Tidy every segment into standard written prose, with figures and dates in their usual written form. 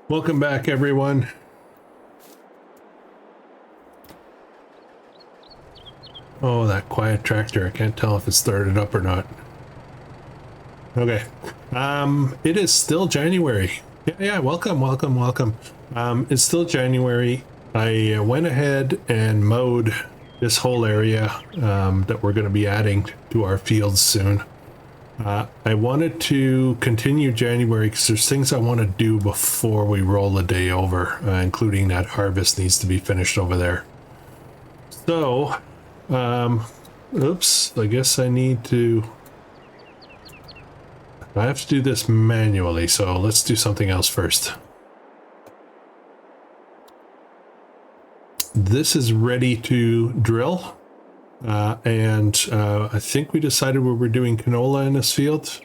Welcome back, everyone. Oh, that quiet tractor. I can't tell if it started up or not. Okay. It is still January. Yeah, welcome. It's still January. I went ahead and mowed this whole area that we're going to be adding to our fields soon. I wanted to continue January because there's things I want to do before we roll the day over, including that harvest needs to be finished over there. So, oops, I guess I have to do this manually, so let's do something else first. This is ready to drill. I think we decided we were doing canola in this field.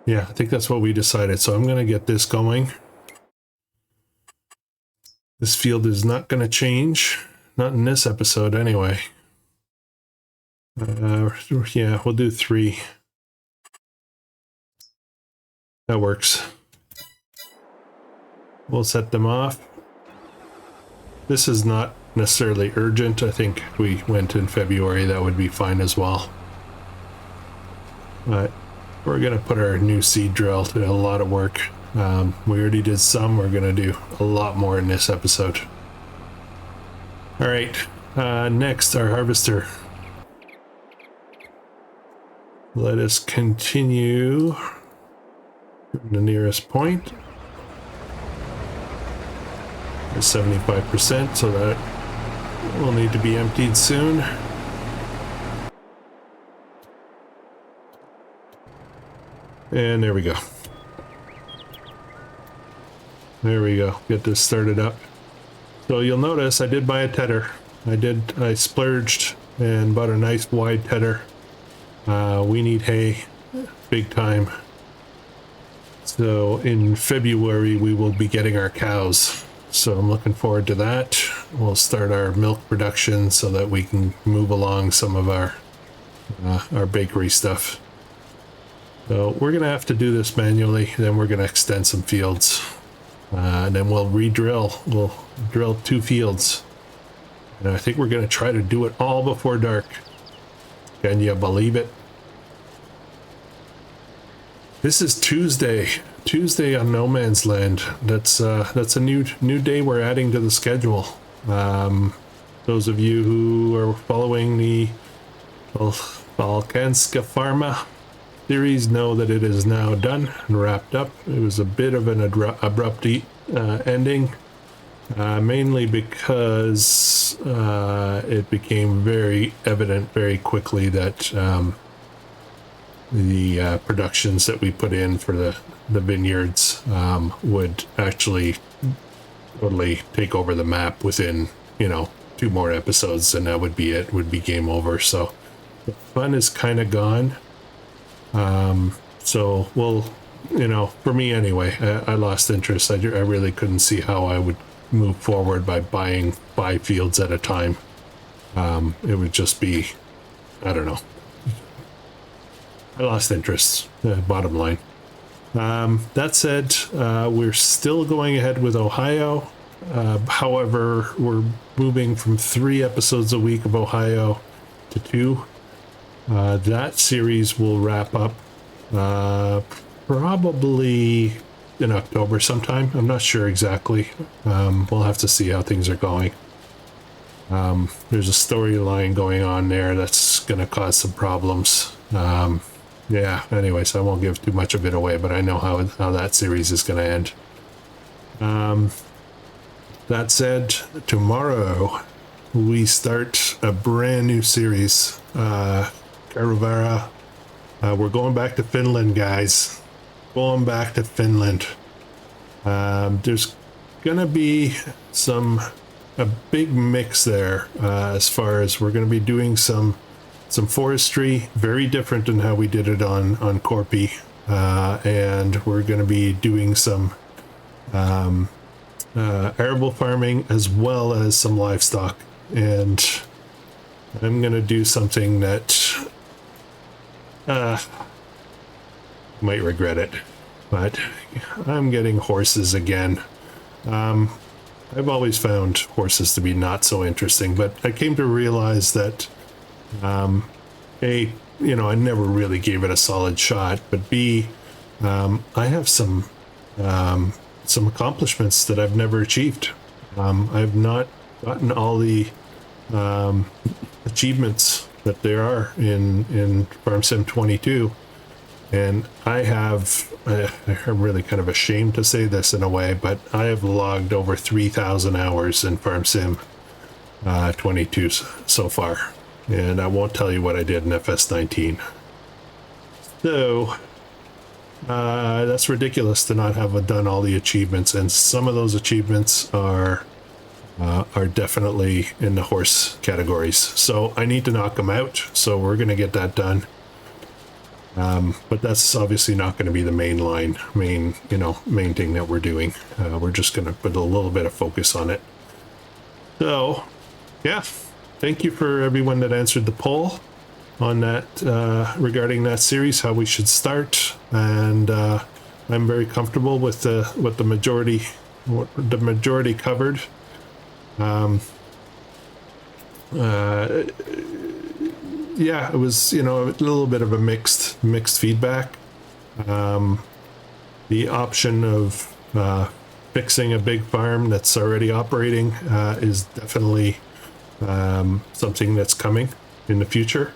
Yeah, I think that's what we decided. So I'm going to get this going. This field is not going to change. Not in this episode anyway. Yeah, we'll do 3. That works. We'll set them off. This is not necessarily urgent. I think if we went in February, that would be fine as well. But we're going to put our new seed drill to a lot of work. We already did some. We're going to do a lot more in this episode. All right. Next, our harvester. Let us continue from the nearest point. 75%, so that will need to be emptied soon. And there we go. There we go. Get this started up. So you'll notice I did buy a tedder. I splurged and bought a nice wide tedder. We need hay big time. So in February we will be getting our cows. So I'm looking forward to that. We'll start our milk production so that we can move along some of our bakery stuff. So we're going to have to do this manually. Then we're going to extend some fields. And then we'll re-drill. We'll drill 2 fields. And I think we're going to try to do it all before dark. Can you believe it? This is Tuesday on No Man's Land. That's a new day we're adding to the schedule. Those of you who are following the Balkanska Pharma series know that it is now done and wrapped up. It was a bit of an abrupt ending, mainly because it became very evident very quickly that the productions that we put in for the vineyards would actually totally take over the map within 2 more episodes, and that would be it. Would be game over. So the fun is kind of gone. So we'll, for me anyway, I lost interest. I really couldn't see how I would move forward by buying 5 fields at a time. It would just be, I don't know. I lost interest, bottom line. That said, we're still going ahead with Ohio. However, we're moving from 3 episodes a week of Ohio to 2. That series will wrap up probably in October sometime. I'm not sure exactly. We'll have to see how things are going. There's a storyline going on there that's going to cause some problems. Yeah, anyways, I won't give too much of it away, but I know how that series is going to end. That said, tomorrow we start a brand new series. Karuvara. We're going back to Finland, guys. Going back to Finland. There's gonna be a big mix there as far as we're gonna be doing some forestry, very different than how we did it on Corpy, and we're gonna be doing some arable farming as well as some livestock. And I'm gonna do something that might regret it. but I'm getting horses again. I've always found horses to be not so interesting, but I came to realize that, A, you know, I never really gave it a solid shot, but B, I have some accomplishments that I've never achieved. I've not gotten all the achievements that there are in Farm Sim 22, and I have, I'm really kind of ashamed to say this in a way, but I have logged over 3,000 hours in Farm Sim 22 so far, and I won't tell you what I did in FS19. So that's ridiculous to not have done all the achievements, and some of those achievements are definitely in the horse categories. So I need to knock them out. So we're going to get that done. But that's obviously not going to be the main thing that we're doing. We're just going to put a little bit of focus on it. So, yeah, thank you for everyone that answered the poll on that regarding that series, how we should start. And I'm very comfortable with what the majority covered. Yeah, it was, you know, a little bit of a mixed feedback. The option of fixing a big farm that's already operating is definitely something that's coming in the future.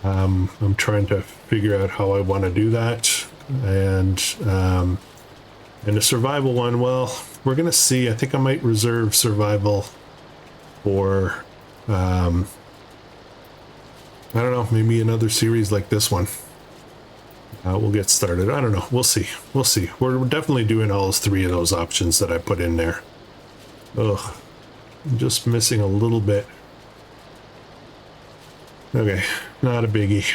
I'm trying to figure out how I want to do that, and the survival one, well, we're gonna see. I think I might reserve survival for I don't know, maybe another series like this one. We'll get started. I don't know. We'll see. We're definitely doing all three of those options that I put in there. Ugh, I'm just missing a little bit. Okay, not a biggie.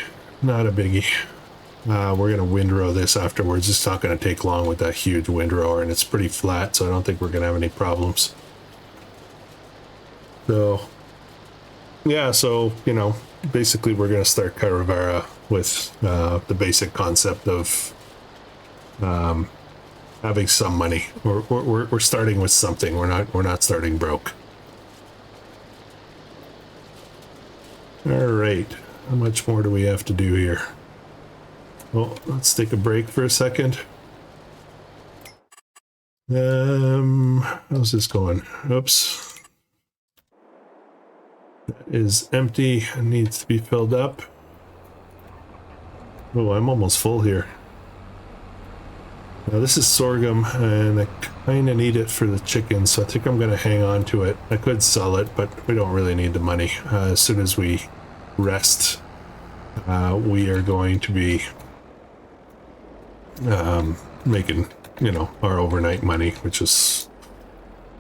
We're gonna windrow this afterwards. It's not gonna take long with that huge windrower, and it's pretty flat, so I don't think we're gonna have any problems. So yeah, so, you know, basically we're going to start Caravera with the basic concept of having some money. We're starting with something. We're not starting broke. All right, how much more do we have to do here? Well, let's take a break for a second. How's this going? Oops. Is empty and needs to be filled up. Oh, I'm almost full here. Now this is sorghum, and I kind of need it for the chickens, so I think I'm going to hang on to it. I could sell it, but we don't really need the money. As soon as we rest, we are going to be making, you know, our overnight money, which is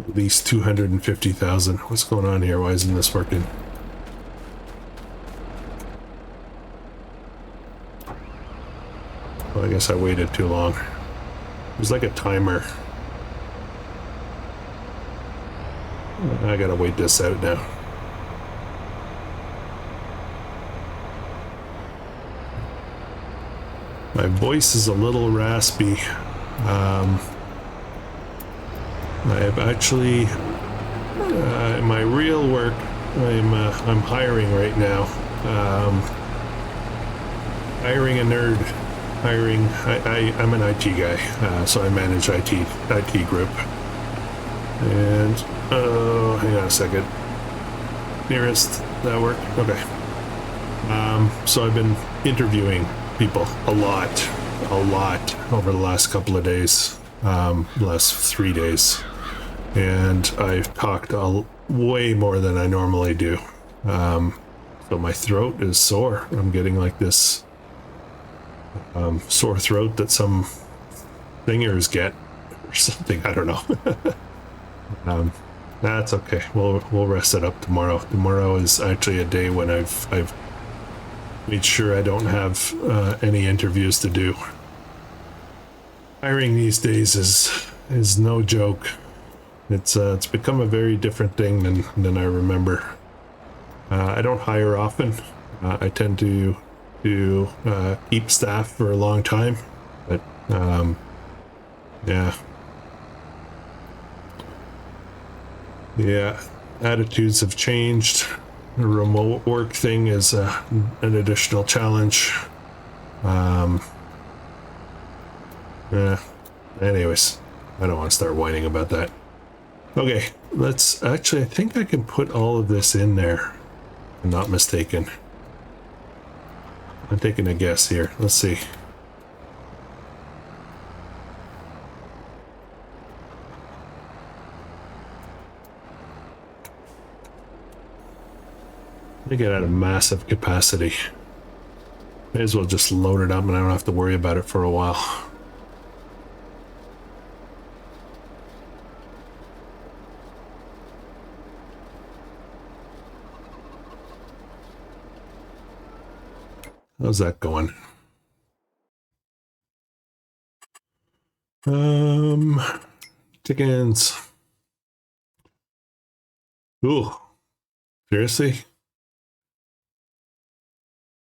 at least 250,000. What's going on here? Why isn't this working? Well, I guess I waited too long. There's like a timer. I gotta wait this out now. My voice is a little raspy. I've actually, my real work, I'm hiring right now. Hiring a nerd. I'm an IT guy, so I manage IT group. And, hang on a second. Nearest, that work? Okay. So I've been interviewing people a lot over the last couple of days, last 3 days. And I've talked way more than I normally do. So my throat is sore. I'm getting like this sore throat that some singers get or something. I don't know. That's okay. We'll rest it up tomorrow. Tomorrow is actually a day when I've made sure I don't have any interviews to do. Hiring these days is no joke. It's become a very different thing than I remember. I don't hire often. I tend to keep staff for a long time, but Yeah. Yeah. Attitudes have changed. The remote work thing is an additional challenge. Yeah. Anyways, I don't want to start whining about that. Okay, let's actually, I think I can put all of this in there. If I'm not mistaken. I'm taking a guess here. Let's see. They get at a massive capacity. May as well just load it up and I don't have to worry about it for a while. How's that going? Chickens. Ooh, seriously?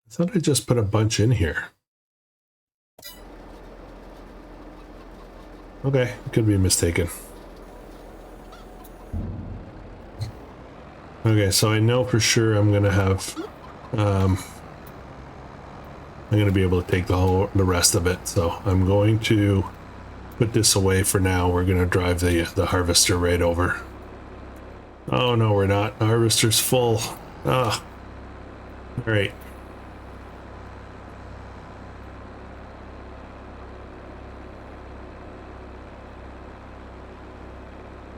I thought I just put a bunch in here. Okay, could be mistaken. Okay, so I know for sure I'm gonna have, I'm gonna be able to take the rest of it. So I'm going to put this away for now. We're gonna drive the harvester right over. Oh no, we're not. The harvester's full. Ah, all right.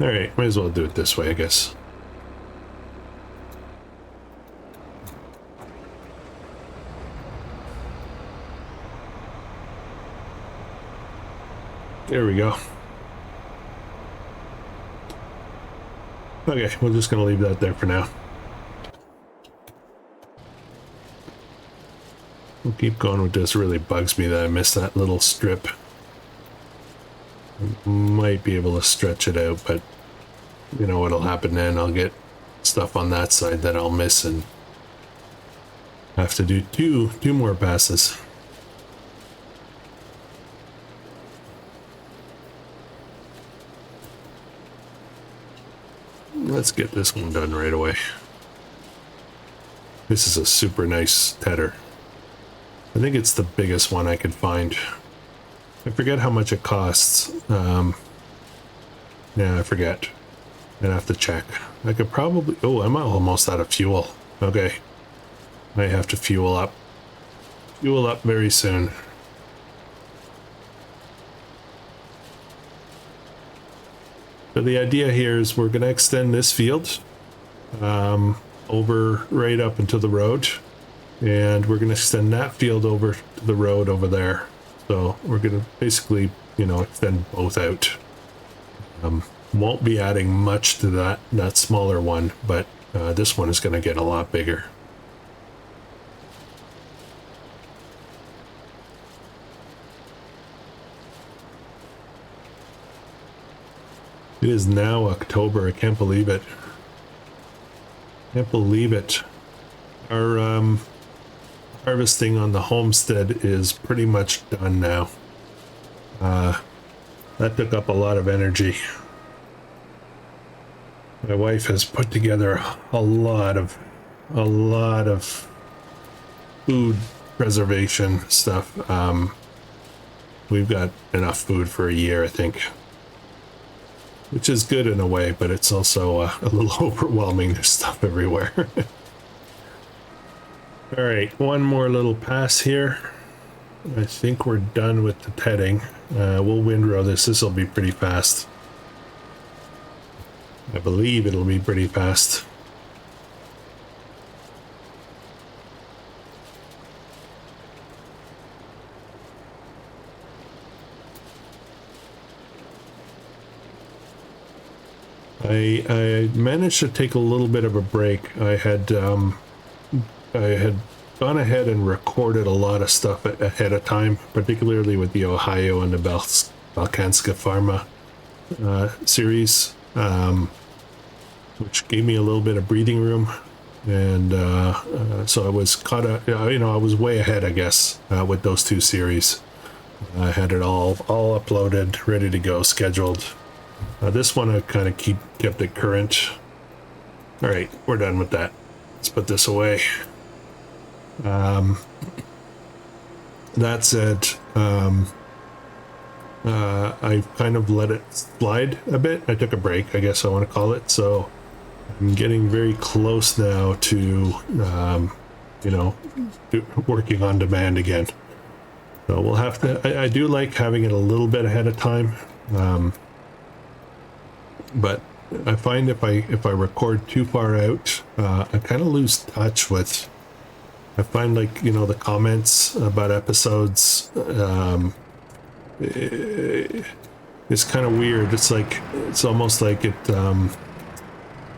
All right, might as well do it this way, I guess. There we go. Okay, we're just gonna leave that there for now. We'll keep going with this. It really bugs me that I missed that little strip. Might be able to stretch it out, but you know what'll happen then? I'll get stuff on that side that I'll miss and have to do two more passes. Let's get this one done right away. This is a super nice tedder. I think it's the biggest one I could find. I forget how much it costs. Yeah, I forget. I'd have to check. I could probably... Oh, I'm almost out of fuel. Okay. Might have to fuel up. Fuel up very soon. So the idea here is we're going to extend this field over right up into the road. And we're going to extend that field over to the road over there. So we're going to basically, you know, extend both out. Won't be adding much to that smaller one, but this one is going to get a lot bigger. It is now October. I can't believe it. Can't believe it. Our harvesting on the homestead is pretty much done now. That took up a lot of energy. My wife has put together a lot of food preservation stuff. We've got enough food for a year, I think, which is good in a way, but it's also a little overwhelming. There's stuff everywhere. All right, one more little pass here. I think we're done with the tedding. We'll windrow this. This will be pretty fast. I believe it'll be pretty fast. I managed to take a little bit of a break. I had gone ahead and recorded a lot of stuff ahead of time, particularly with the Ohio and the Balkanska Pharma series, which gave me a little bit of breathing room. And so I was caught up, you know, I was way ahead, I guess, with those two series. I had it all uploaded, ready to go, scheduled. This one I kind of kept it current. All right, we're done with that. Let's put this away. That said, I kind of let it slide a bit. I took a break, I guess I want to call it. So I'm getting very close now to, you know, working on demand again. So we'll have to, I do like having it a little bit ahead of time. But I find if I record too far out, I kind of lose touch with, I find, like, you know, the comments about episodes, it's kind of weird. It's like, it's almost like it, I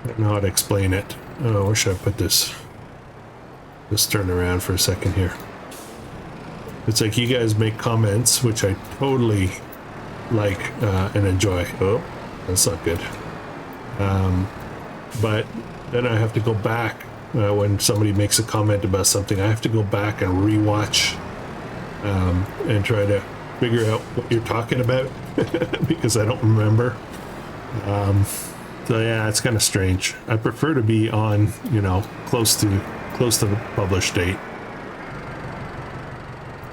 don't know how to explain it. Oh, where should I put this? Just turn around for a second here. It's like you guys make comments, which I totally like and enjoy. Oh, that's not good. But then I have to go back when somebody makes a comment about something. I have to go back and rewatch and try to figure out what you're talking about because I don't remember. So yeah, it's kind of strange. I prefer to be on, you know, close to the published date.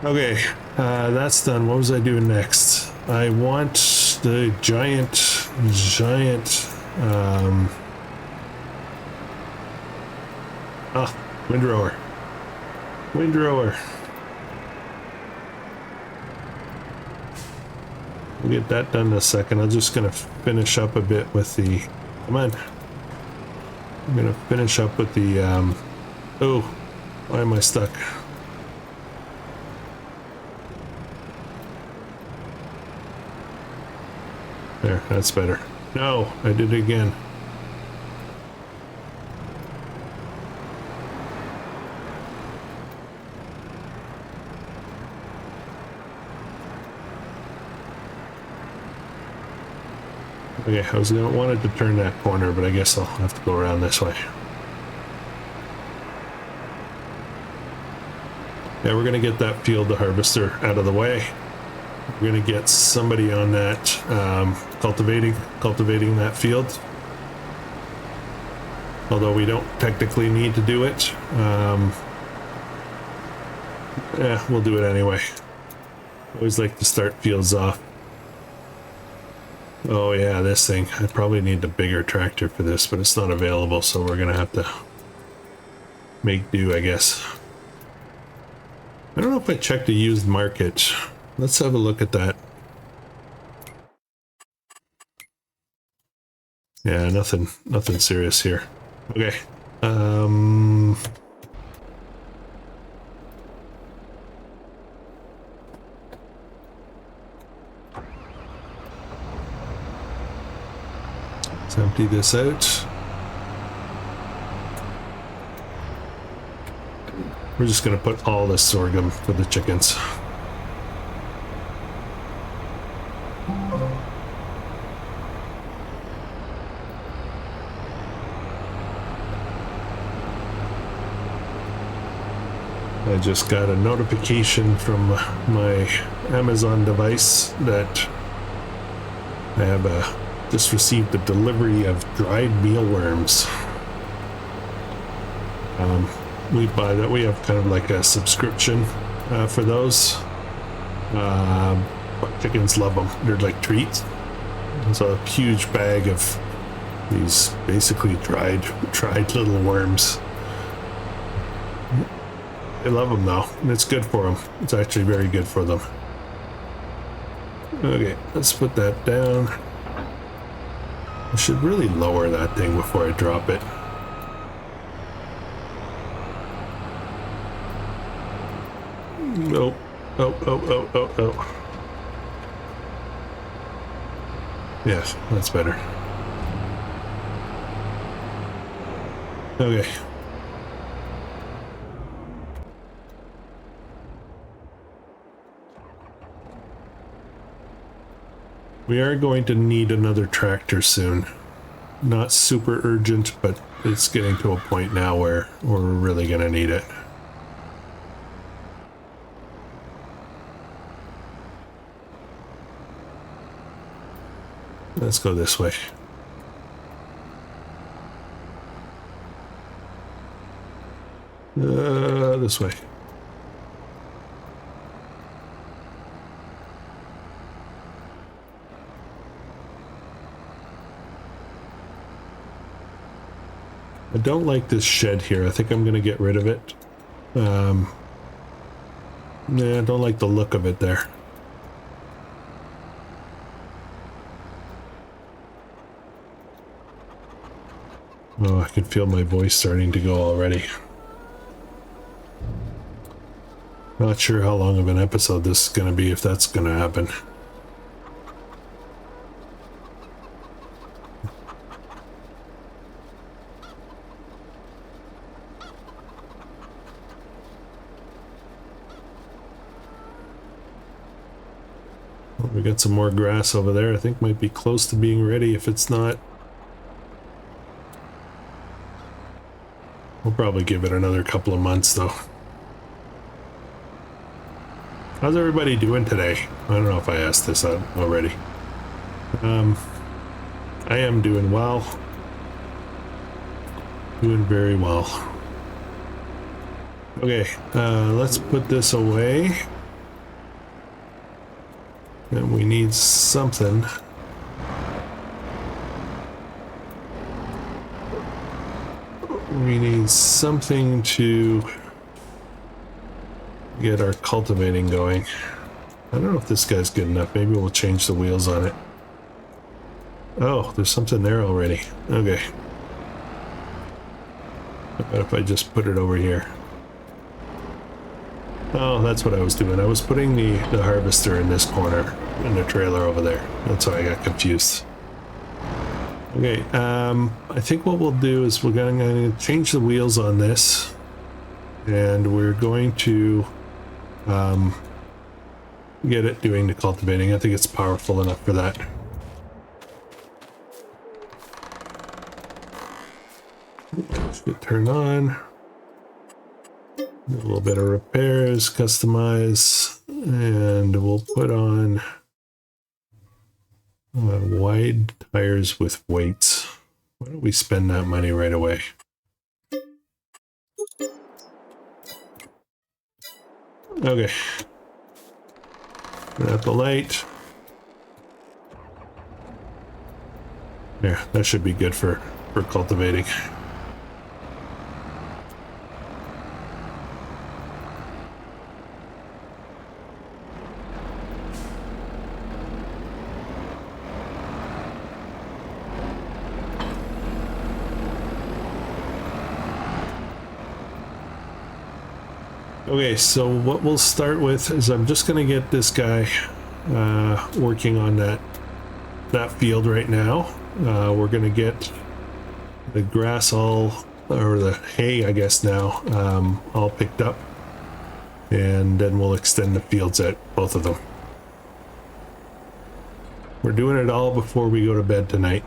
Okay, that's done. What was I doing next? I want the giant windrower. We'll get that done in a second. I'm just gonna finish up a bit with the, come on. I'm gonna finish up with the, oh, why am I stuck? There, that's better. No, I did it again. Okay, I wanted to turn that corner, but I guess I'll have to go around this way. Yeah, we're gonna get that field harvester out of the way. We're gonna get somebody on that, cultivating that field. Although we don't technically need to do it. Yeah, we'll do it anyway. Always like to start fields off. Oh yeah, this thing. I probably need a bigger tractor for this, but it's not available, so we're gonna have to make do, I guess. I don't know if I checked the used market. Let's have a look at that. Yeah, nothing serious here. Okay. Let's empty this out. We're just gonna put all this sorghum for the chickens. I just got a notification from my Amazon device that I have just received a delivery of dried mealworms. We buy that. We have kind of like a subscription for those. But chickens love them. They're like treats. It's a huge bag of these basically dried little worms. They love them though, and it's good for them. It's actually very good for them. Okay, let's put that down. I should really lower that thing before I drop it. Oh. Yes, that's better. Okay. We are going to need another tractor soon. Not super urgent, but it's getting to a point now where we're really going to need it. Let's go this way. This way. I don't like this shed here. I think I'm going to get rid of it. Yeah, I don't like the look of it there. Oh, I can feel my voice starting to go already. Not sure how long of an episode this is going to be, if that's going to happen. Well, we got some more grass over there. I think might be close to being ready. If it's not, we'll probably give it another couple of months though. How's everybody doing today? I don't know if I asked this already. I am doing well. Doing very well. Okay, let's put this away. And we need something. We need something to get our cultivating going. I don't know if this guy's good enough. Maybe we'll change the wheels on it. Oh, there's something there already. Okay. What if I just put it over here? Oh, that's what I was doing. I was putting the harvester in this corner and the trailer over there. That's why I got confused. Okay, I think what we'll do is we're going to change the wheels on this, and we're going to get it doing the cultivating. I think it's powerful enough for that. Should turn on. Do a little bit of repairs, customize, and we'll put on wide tires with weights. Why don't we spend that money right away? Okay. Put out the light. Yeah, that should be good for cultivating. Okay, so what we'll start with is I'm just going to get this guy working on that field right now. We're going to get the grass or the hay, I guess now, all picked up. And then we'll extend the fields at both of them. We're doing it all before we go to bed tonight.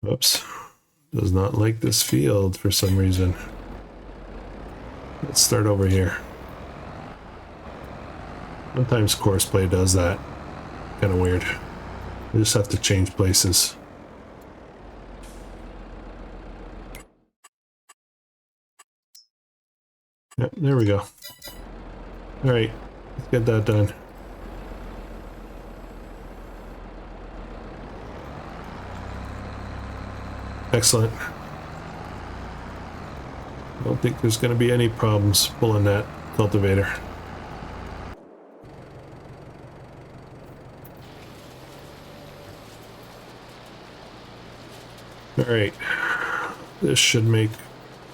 Oops. Does not like this field for some reason. Let's start over here. Sometimes Courseplay does that. Kind of weird. We just have to change places. Yep, there we go. Alright, let's get that done. Excellent. I don't think there's going to be any problems pulling that cultivator. Alright. This should make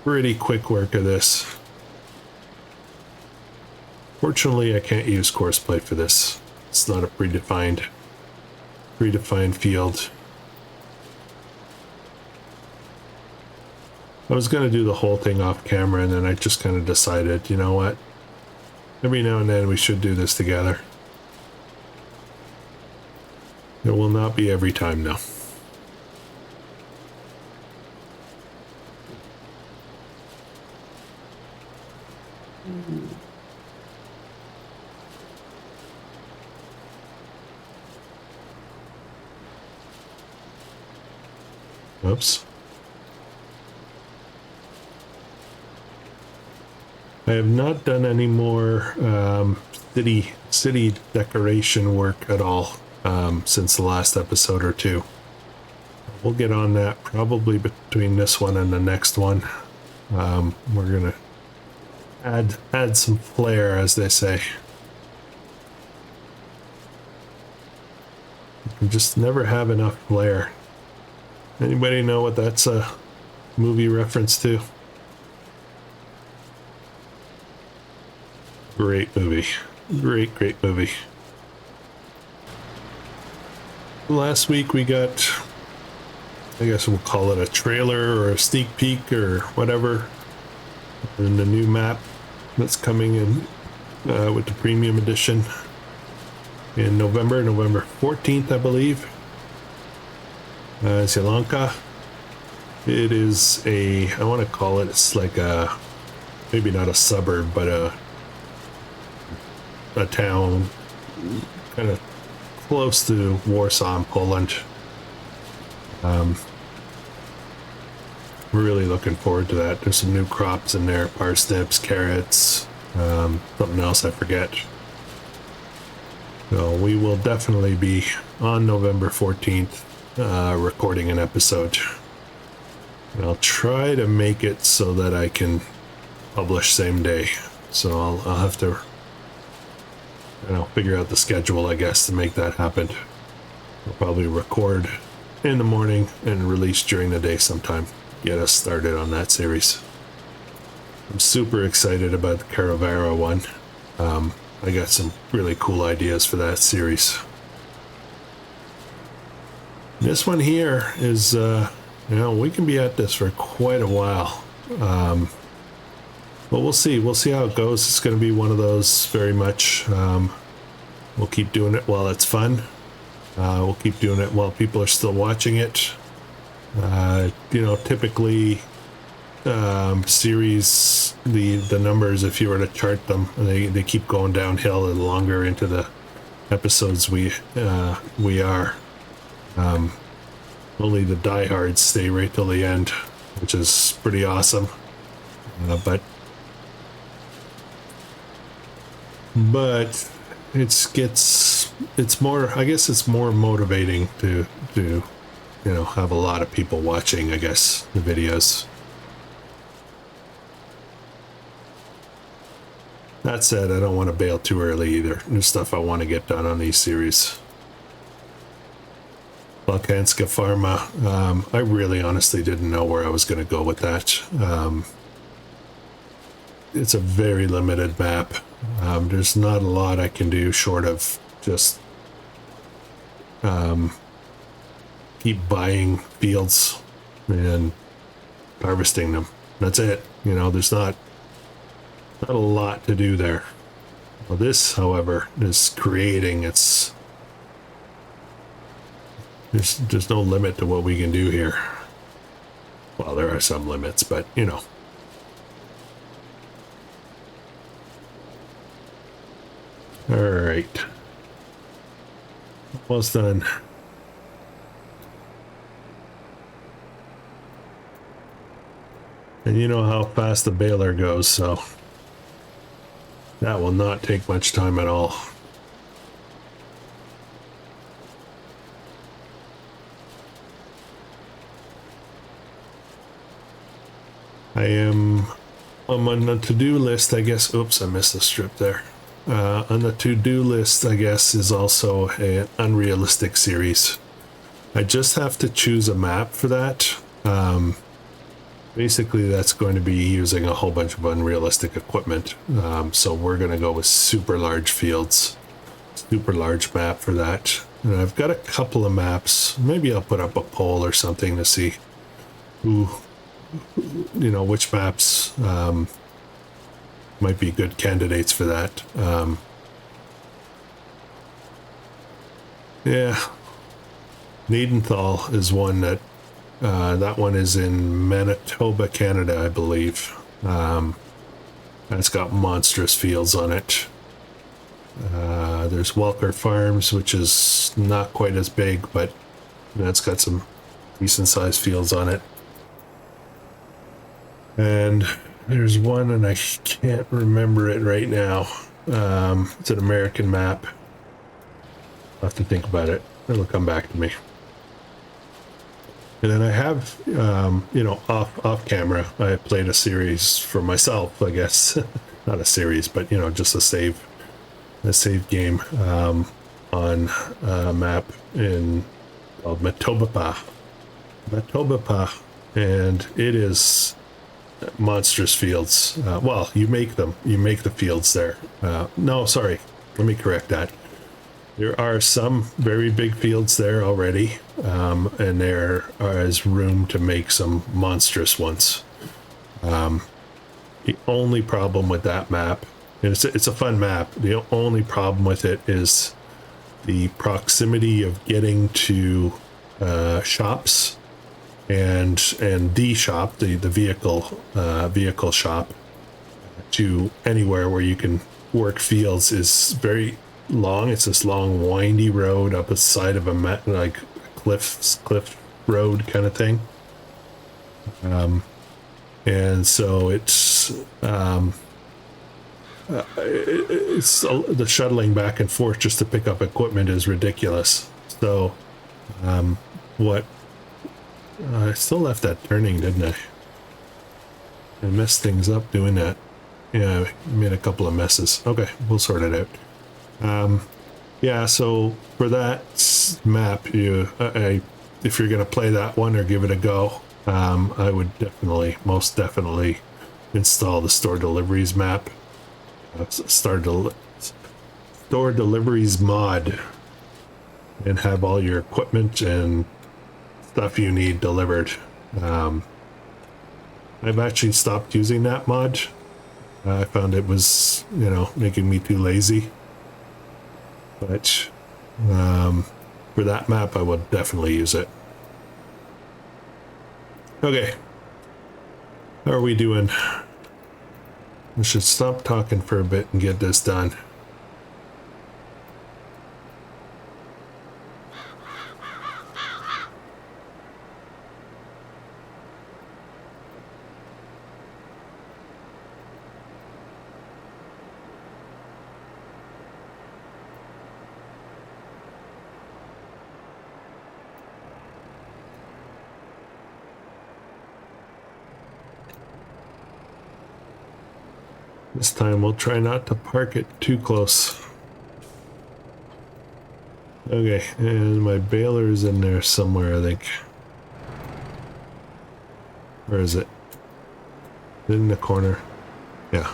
pretty quick work of this. Fortunately, I can't use Courseplay for this. It's not a predefined field. I was going to do the whole thing off camera, and then I just kind of decided, you know what? Every now and then we should do this together. It will not be every time, though. Oops. I have not done any more city decoration work at all since the last episode or two. We'll get on that probably between this one and the next one. We're gonna add some flair, as they say. You just never have enough flair. Anybody know what that's a movie reference to? Great movie. Great movie. Last week we got, I guess we'll call it a trailer or a sneak peek or whatever, in the new map that's coming in with the premium edition in November 14th, I believe. Sri Lanka. It is I want to call it, it's like a, maybe not a suburb, but a town kind of close to Warsaw in Poland. We're really looking forward to that. There's some new crops in there, parsnips, carrots, something else I forget. So we will definitely be on November 14th recording an episode. And I'll try to make it so that I can publish same day. So I'll have to, figure out the schedule, I guess, to make that happen. I'll probably record in the morning and release during the day sometime. Get us started on that series. I'm super excited about the Caravera one. I got some really cool ideas for that series. This one here is, we can be at this for quite a while. But we'll see. We'll see how it goes. It's going to be one of those very much. We'll keep doing it while it's fun. We'll keep doing it while people are still watching it. Typically, series, the numbers, if you were to chart them, they keep going downhill the longer into the episodes we are. Only the diehards stay right till the end, which is pretty awesome. But it's more, I guess it's more motivating to have a lot of people watching, I guess, the videos. That said, I don't want to bail too early either. There's stuff I want to get done on these series. Balkanska Pharma, I really honestly didn't know where I was going to go with that. It's a very limited map. There's not a lot I can do short of just keep buying fields and harvesting them. That's it. There's not a lot to do there. Well, this, however, is creating. There's no limit to what we can do here. Well, there are some limits, but All right. Almost done. And you know how fast the baler goes, so that will not take much time at all. I'm on the to-do list, I guess. Oops, I missed a strip there. On the to-do list, I guess, is also an unrealistic series. I just have to choose a map for that. Basically, that's going to be using a whole bunch of unrealistic equipment. So we're going to go with super large fields, super large map for that. And I've got a couple of maps. Maybe I'll put up a poll or something to see which maps might be good candidates for that. Yeah, Needenthal is one that one is in Manitoba, Canada, I believe. That's got monstrous fields on it. There's Walker Farms, which is not quite as big, but that's got some decent sized fields on it. And there's one, and I can't remember it right now. It's an American map. I'll have to think about it. It'll come back to me. And then I have, you know, off camera, I played a series for myself, I guess. Not a series, but, you know, just a save game on a map called Matobapa. And it is monstrous fields. Well, you make them. You make the fields there. No, sorry. Let me correct that. There are some very big fields there already, and there is room to make some monstrous ones. The only problem with that map, and it's a fun map, the only problem with it is the proximity of getting to shops and the shop, the vehicle shop, to anywhere where you can work fields is very long. It's this long windy road up a side of a like cliff road kind of thing, and so it's the shuttling back and forth just to pick up equipment is ridiculous. So I still left that turning, didn't I? I messed things up doing that. Yeah, I made a couple of messes. Okay, we'll sort it out. Yeah, so for that map, if you're going to play that one or give it a go, I would most definitely install the store deliveries map. Store deliveries mod, and have all your equipment and stuff you need delivered. I've actually stopped using that mod. I found it was, you know, making me too lazy. But for that map, I would definitely use it. Okay. How are we doing? I should stop talking for a bit and get this done. This time we'll try not to park it too close. Okay, and my baler's in there somewhere, I think. Where is it? In the corner. Yeah.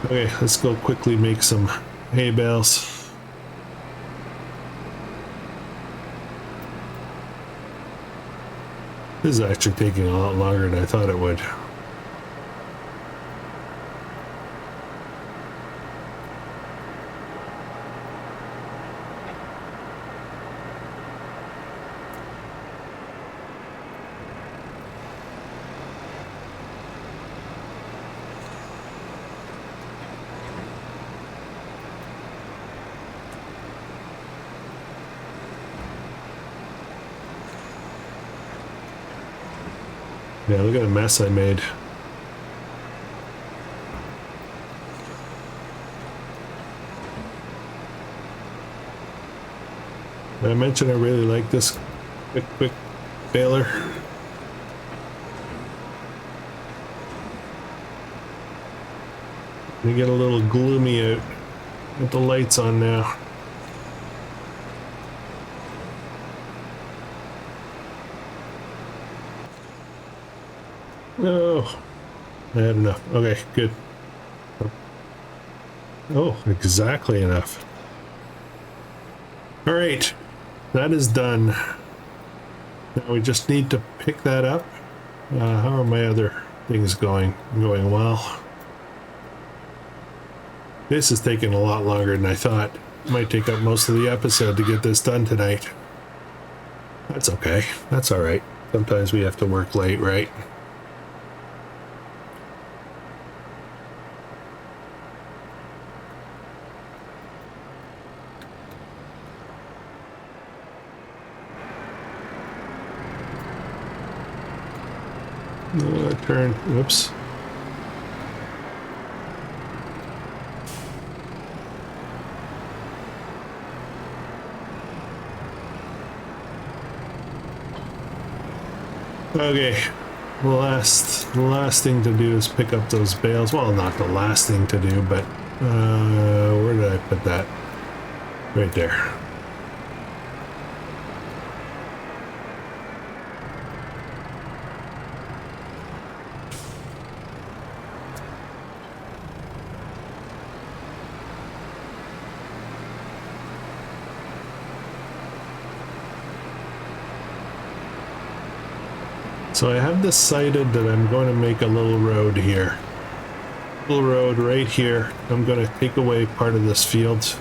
Okay, let's go quickly make some hay bales. This is actually taking a lot longer than I thought it would. Yeah, look at the mess I made. Did I mention I really like this quick baler? We get a little gloomy out with the lights on now. Oh, I had enough. Okay, good. Oh, exactly enough. All right, that is done. Now we just need to pick that up. How are my other things going? Going well. This is taking a lot longer than I thought. Might take up most of the episode to get this done tonight. That's okay. That's all right. Sometimes we have to work late, right? Turn. Whoops. Okay. The last thing to do is pick up those bales. Well, not the last thing to do, but where did I put that? Right there. So I have decided that I'm going to make a little road here. Little road right here. I'm going to take away part of this field,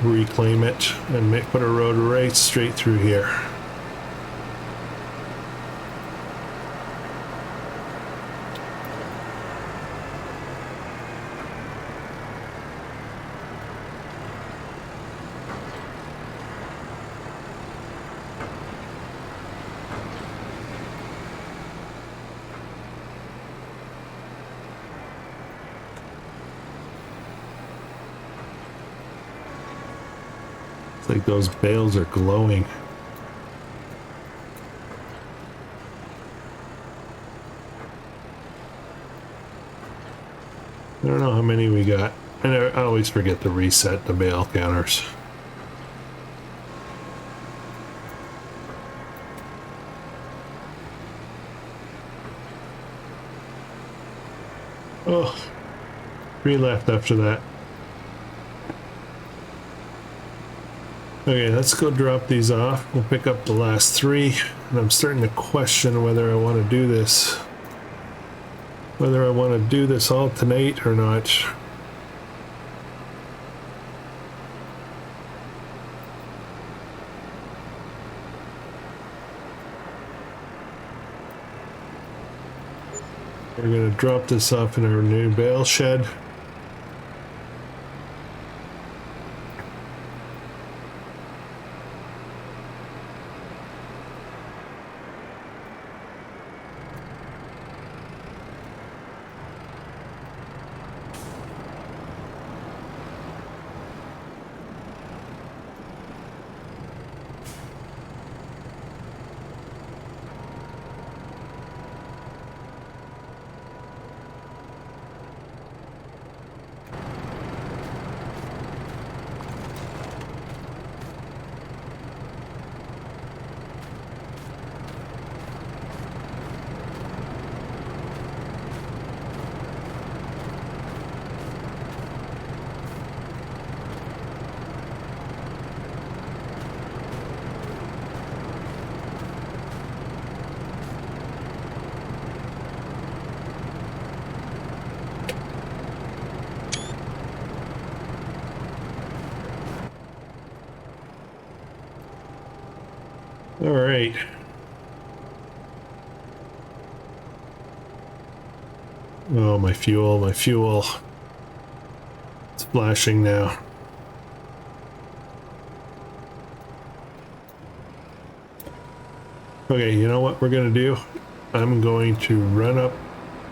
reclaim it, and put a road right straight through here. It's like those bales are glowing. I don't know how many we got. And I always forget to reset the bale counters. Oh, 3 left after that. Okay, let's go drop these off. We'll pick up the last 3. And I'm starting to question whether I want to do this. Whether I want to do this all tonight or not. We're going to drop this off in our new bale shed. All right. Oh, my fuel, my fuel. It's flashing now. Okay, you know what we're going to do? I'm going to run up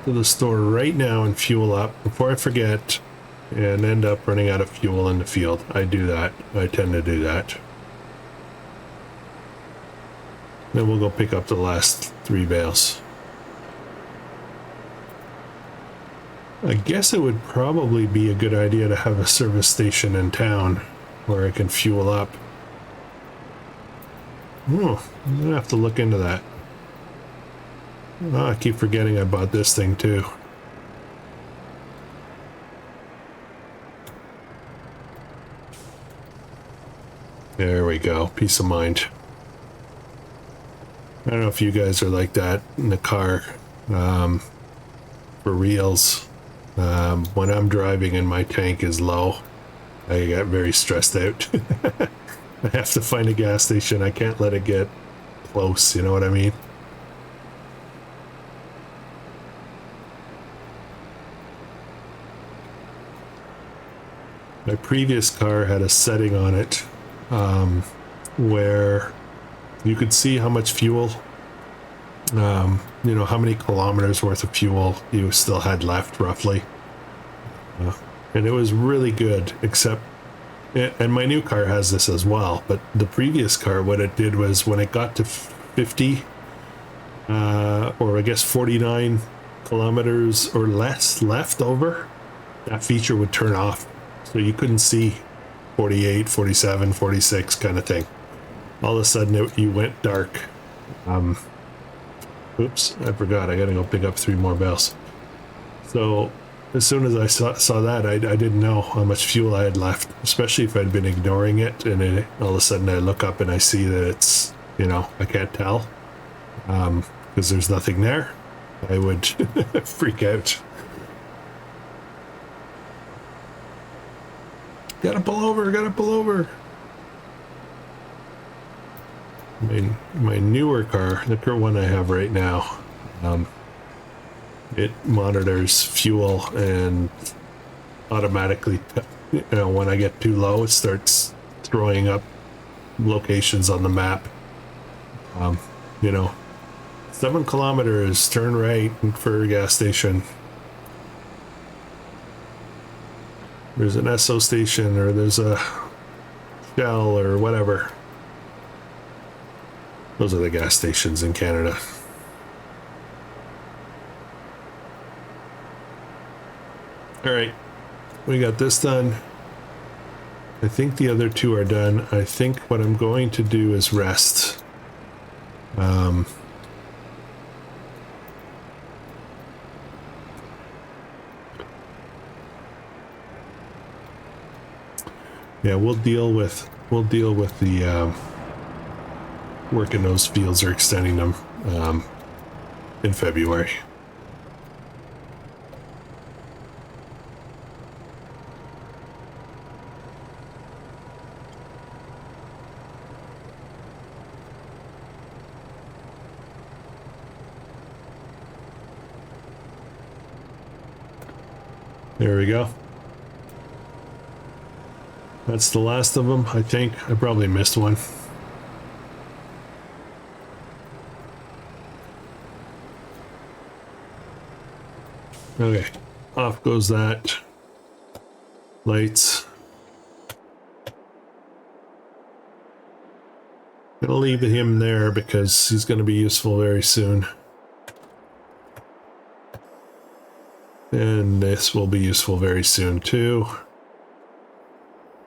to the store right now and fuel up before I forget and end up running out of fuel in the field. I do that. I tend to do that. Then we'll go pick up the last 3 bales. I guess it would probably be a good idea to have a service station in town where I can fuel up. Oh, I'm gonna have to look into that. Oh, I keep forgetting I bought this thing too. There we go. Peace of mind. I don't know if you guys are like that in the car. For reals. When I'm driving and my tank is low, I get very stressed out. I have to find a gas station. I can't let it get close, you know what I mean? My previous car had a setting on it where you could see how much fuel you know, how many kilometers worth of fuel you still had left roughly. And it was really good, except, and my new car has this as well, but the previous car, what it did was when it got to 50, or I guess 49 kilometers or less left over, that feature would turn off. So you couldn't see 48, 47, 46 kind of thing. All of a sudden you went dark. Oops, I forgot. I gotta go pick up 3 more bales. So as soon as I saw that, I didn't know how much fuel I had left, especially if I'd been ignoring it. And all of a sudden I look up and I see that it's, you know, I can't tell because there's nothing there. I would freak out. Gotta pull over, gotta pull over. My newer car, the current one I have right now, it monitors fuel and automatically, you know, when I get too low, it starts throwing up locations on the map. You know, 7 kilometers, turn right for a gas station. There's an Esso station, or there's a Shell, or whatever. Those are the gas stations in Canada. All right, we got this done. I think the other 2 are done. I think what I'm going to do is rest. Yeah, we'll deal with the working those fields or extending them in February. There we go. That's the last of them, I think. I probably missed one. Okay, off goes that. Lights. Gonna leave him there because he's gonna be useful very soon. And this will be useful very soon too.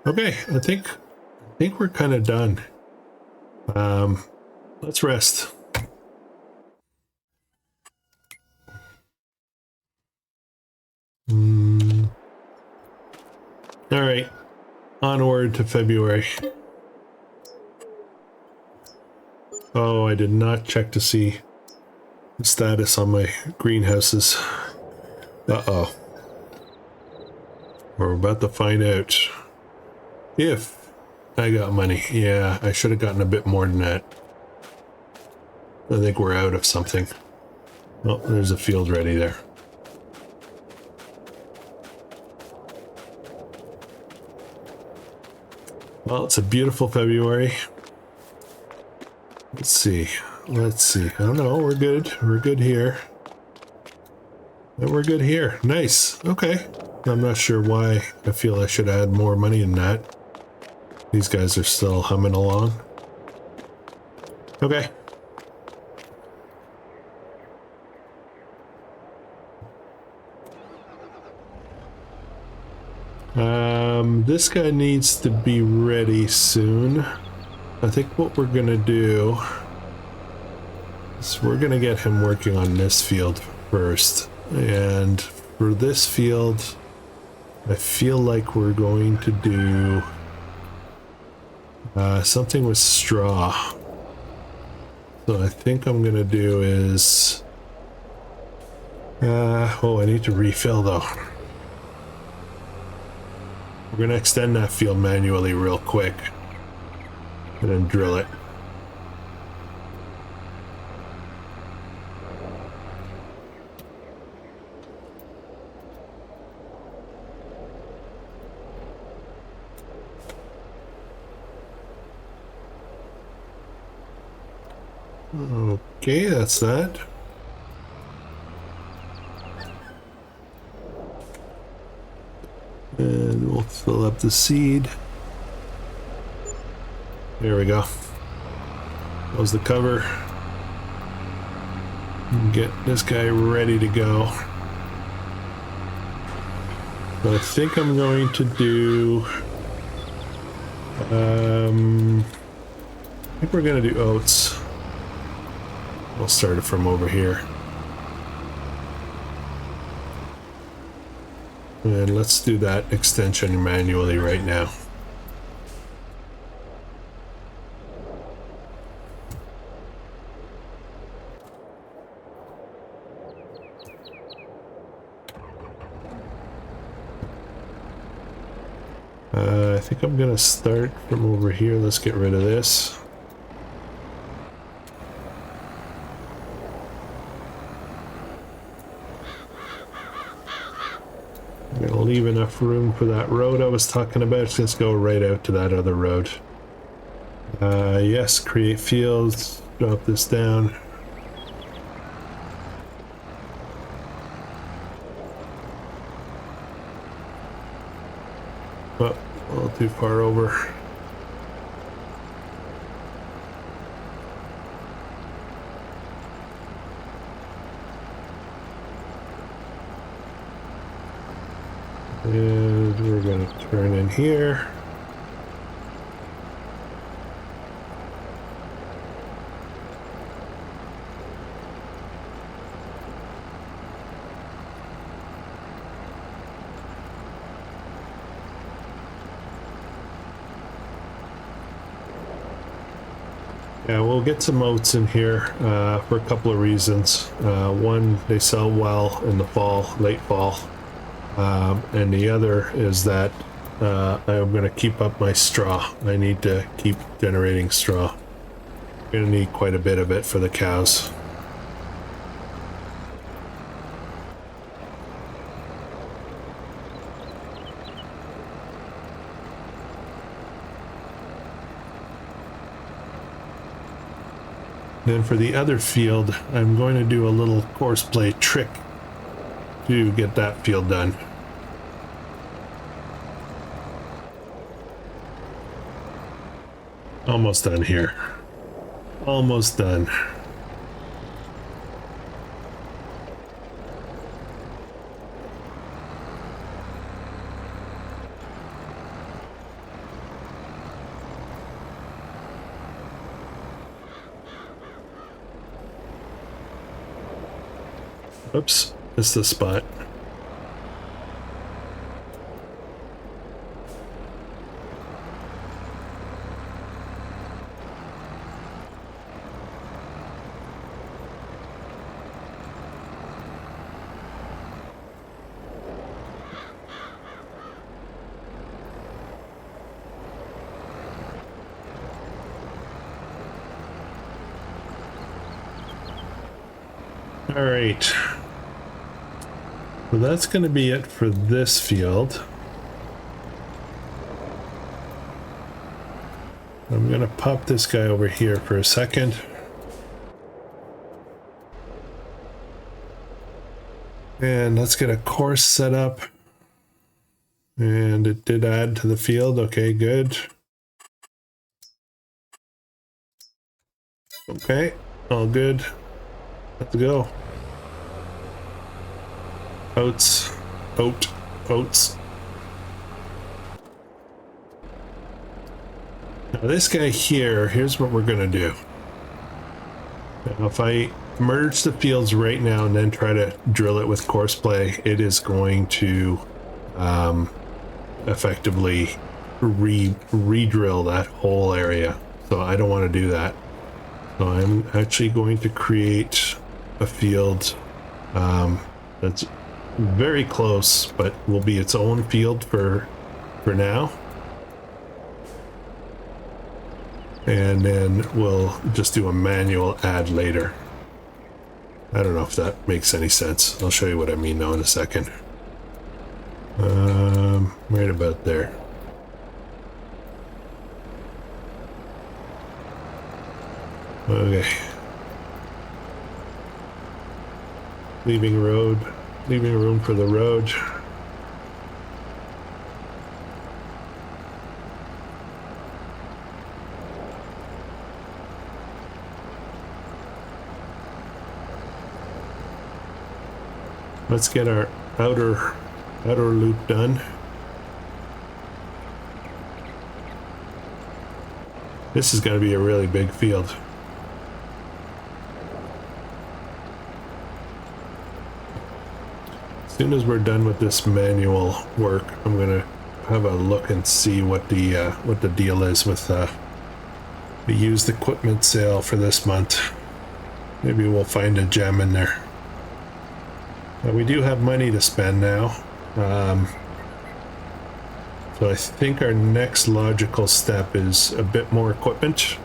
Okay, I think we're kind of done. Let's rest. All right, onward to February. Oh, I did not check to see the status on my greenhouses. Uh-oh. We're about to find out if I got money. Yeah, I should have gotten a bit more than that. I think we're out of something. Oh, there's a field ready there. Well, it's a beautiful February. Let's see. I don't know. We're good. We're good here. And we're good here. Nice. Okay. I'm not sure why I feel I should add more money in that. These guys are still humming along. Okay. This guy needs to be ready soon. I think what we're gonna do is we're gonna get him working on this field first. And for this field, I feel like we're going to do something with straw. So I think I'm gonna do is oh, I need to refill though. We're gonna extend that field manually real quick and then drill it. Okay, that's that. And we'll fill up the seed. There we go. Close the cover. Get this guy ready to go. So I think I'm going to do... I think we're going to do oats. We'll start it from over here. And let's do that extension manually right now. I think I'm gonna start from over here. Let's get rid of this. I'm gonna leave enough room for that road I was talking about. Let's go right out to that other road. Yes, create fields, drop this down. Oh, a little too far over. And we're going to turn in here. Yeah, we'll get some oats in here for a couple of reasons. One, they sell well in the fall, late fall. And the other is that I'm going to keep up my straw. I need to keep generating straw. I'm going to need quite a bit of it for the cows. Then for the other field, I'm going to do a little courseplay trick to get that field done. Almost done here. Almost done. Oops, missed the spot. All right. So that's going to be it for this field. I'm going to pop this guy over here for a second. And let's get a course set up. And it did add to the field. Okay, good. Okay, all good. Let's go. Oats, oats. Now this guy here, here's what we're gonna do. Now if I merge the fields right now and then try to drill it with courseplay, it is going to effectively re-drill that whole area. So I don't want to do that. So I'm actually going to create a field that's very close, but will be its own field for now. And then we'll just do a manual add later. I don't know if that makes any sense. I'll show you what I mean though in a second. Right about there. Okay. leaving room for the road. Let's get our outer loop done. This is going to be a really big field. As soon as we're done with this manual work, I'm going to have a look and see what the deal is with the used equipment sale for this month. Maybe we'll find a gem in there. We do have money to spend now. So I think our next logical step is a bit more equipment.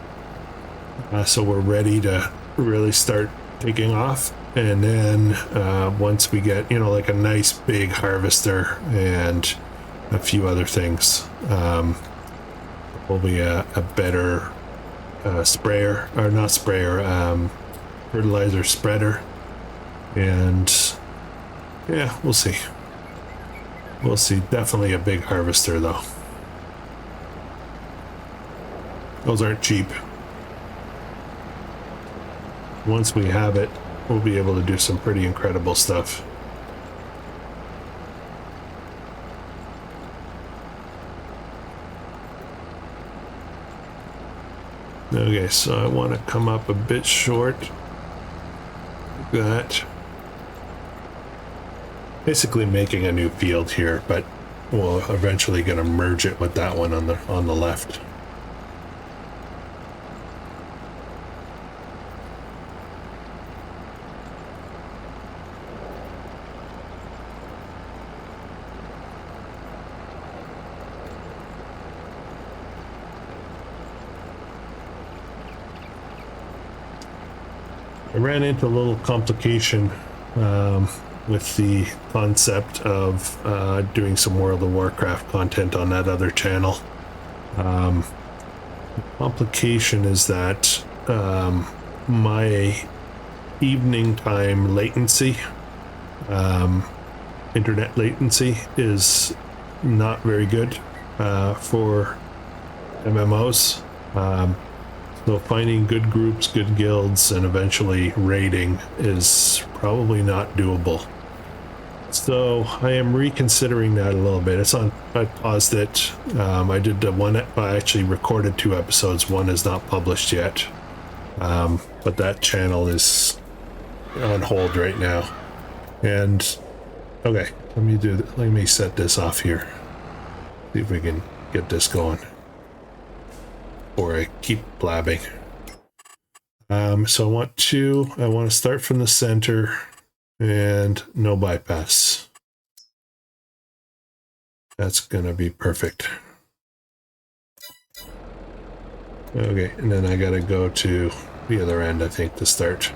So we're ready to really start taking off. And then once we get, like a nice big harvester and a few other things, probably a better sprayer, or not sprayer, fertilizer spreader. And yeah, we'll see. We'll see. Definitely a big harvester, though. Those aren't cheap. Once we have it, we'll be able to do some pretty incredible stuff. Okay, so I want to come up a bit short. Like that. Basically making a new field here, but we'll eventually gonna merge it with that one on the left. I ran into a little complication with the concept of doing some World of Warcraft content on that other channel. The complication is that my evening time latency, internet latency, is not very good for MMOs. So finding good groups, good guilds, and eventually raiding is probably not doable. So I am reconsidering that a little bit. I paused it. I did I actually recorded 2 episodes. One is not published yet. But that channel is on hold right now. And okay, let me set this off here. See if we can get this going. Or I keep blabbing. So I want to start from the center and no bypass. That's gonna be perfect. Okay, and then I gotta go to the other end, I think, to start.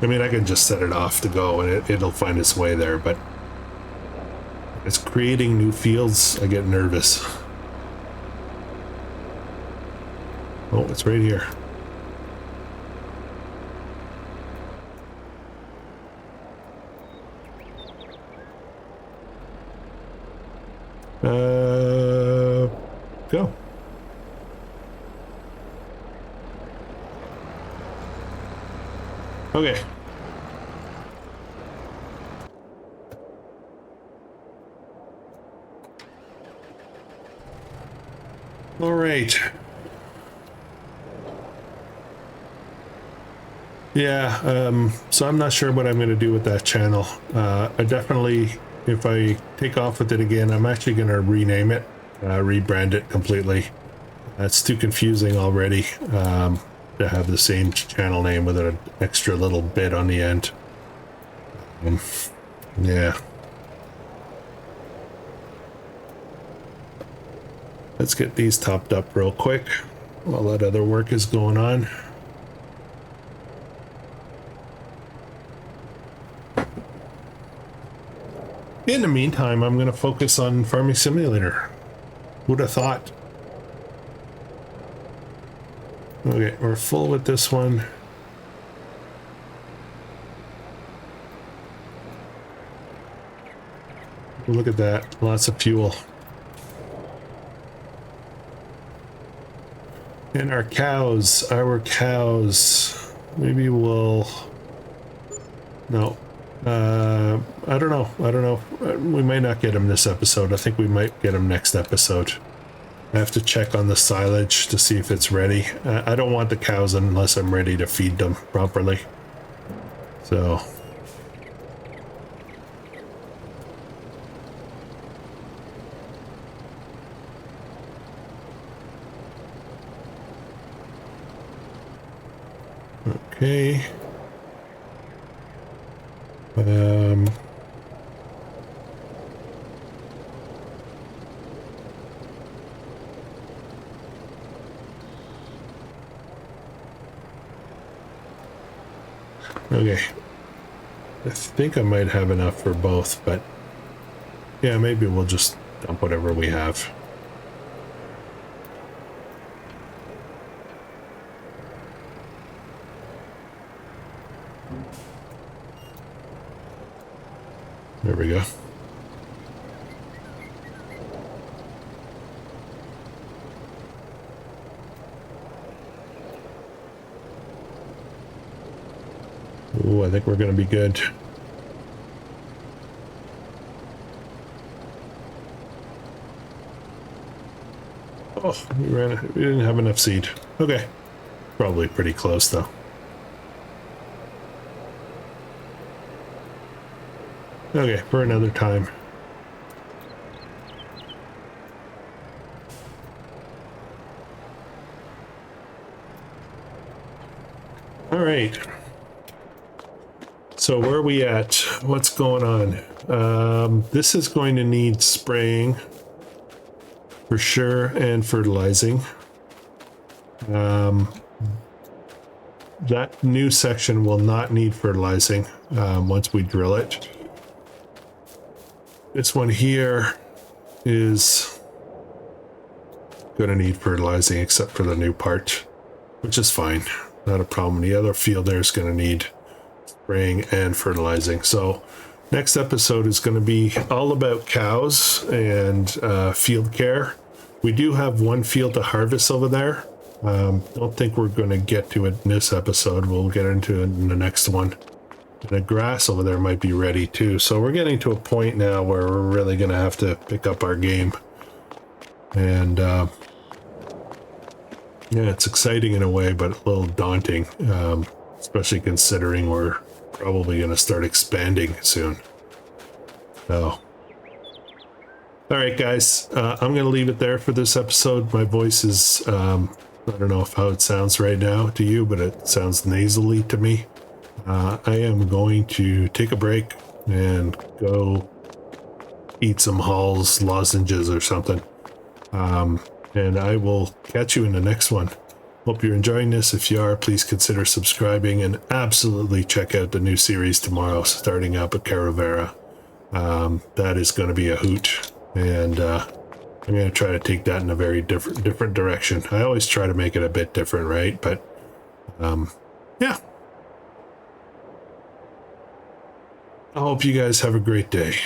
I mean, I can just set it off to go and it'll find its way there, but it's creating new fields. I get nervous. Oh, it's right here. Go. Okay. All right. Yeah, so I'm not sure what I'm going to do with that channel. I definitely, if I take off with it again, I'm actually going to rename it, rebrand it completely. It's too confusing already to have the same channel name with an extra little bit on the end. Yeah. Let's get these topped up real quick while that other work is going on. In the meantime, I'm going to focus on Farming Simulator. Who'd have thought? Okay, we're full with this one. Look at that. Lots of fuel. And our cows. Maybe we'll... No. I don't know. We might not get them this episode. I think we might get them next episode. I have to check on the silage to see if it's ready. I don't want the cows unless I'm ready to feed them properly. So... Okay. Okay. I think I might have enough for both, but yeah, maybe we'll just dump whatever we have. There we go. Ooh, I think we're going to be good. Oh, we didn't have enough seed. Okay. Probably pretty close though. Okay, for another time. All right. So where are we at? What's going on? This is going to need spraying for sure and fertilizing. That new section will not need fertilizing once we drill it. This one here is going to need fertilizing except for the new part, which is fine. Not a problem. The other field there is going to need spraying and fertilizing. So next episode is going to be all about cows and field care. We do have one field to harvest over there. Don't think we're going to get to it in this episode. We'll get into it in the next one. And the grass over there might be ready too. So we're getting to a point now where we're really going to have to pick up our game. And yeah, it's exciting in a way, but a little daunting, especially considering we're probably going to start expanding soon. So, all right, guys, I'm going to leave it there for this episode. My voice is, I don't know how it sounds right now to you, but it sounds nasally to me. I am going to take a break and go eat some Hall's lozenges or something. And I will catch you in the next one. Hope you're enjoying this. If you are, please consider subscribing and absolutely check out the new series tomorrow, starting up at Caravera. That is going to be a hoot. And I'm going to try to take that in a very different direction. I always try to make it a bit different, right? But yeah. I hope you guys have a great day.